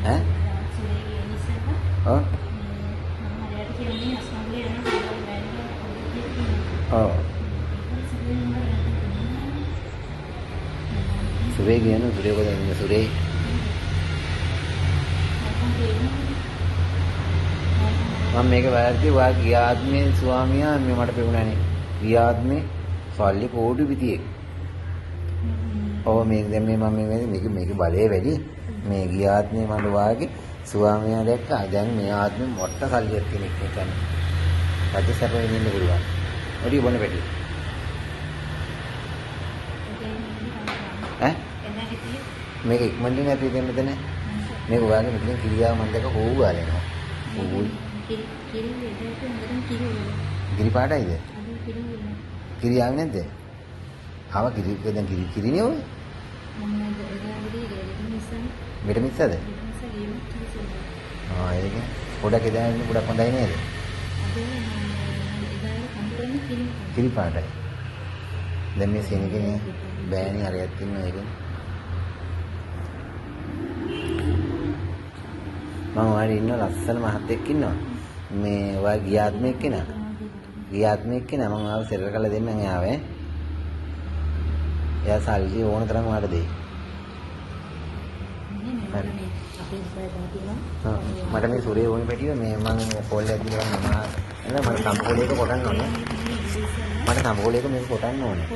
ඈ ඔව් ඔව් සුරේ කියන සුරේ කොහෙද ඉන්නේ සුරේ මම මේක වැරදි වා ගිය ආත්මේ ස්වාමියා මේ මට පෙවුණානේ ගිය ආත්මේ සල්ලි කෝටි පිටියෙක් ඔව් මේක දැන් මේ මම මේක බලය වැඩි මේ ගිය ආත්මේ මට වාගේ ස්වාමියා දැක්කා දැන් මේ ආත්මේ මොට්ට සල්ලියක් කෙනෙක් කියන්නේ රජ සැපේ ඉන්න පුළුවන් ඔඩි බොන්න පැටි ඈ මේක ඉක්මනට නැති දෙන්න මෙතන මේක ඔයාගේ මෙතන කිරියාව මම දැක්ක හොව් ගාලේනවා හොව් කිරි පාටයිද කිරි ආවේ නැද්ද ආව කිරි දැන් කිරිනේ ඔය මෙට මිස්සද ඒක පොඩක් එදාගෙන පොඩක් හොඳයි නේද කිරි පාටයි දැන් මේ සෙනගේ බෑනේ හරියට ඉන්නවා ඒක මම වාඩි ඉන්න ලස්සන මහත්තයෙක් ඉන්නවා මේ ඔයා ගියාත්මෙක් කෙනා ගියාත්මෙක් කෙනා මම ආව සෙල්ල කරලා දෙන්නම් එයාවේ එයා සල්ලි ඕන තරම් වාට දෙයි මට මේ සුරේ ඕනේ පැටිය මේ මම කෝල් එකක් දීලා මම එන්න මට සම්පූර්ණ එක කොටන්න ඕනේ මට සම්පූර්ණ එක මේක කොටන්න ඕනේ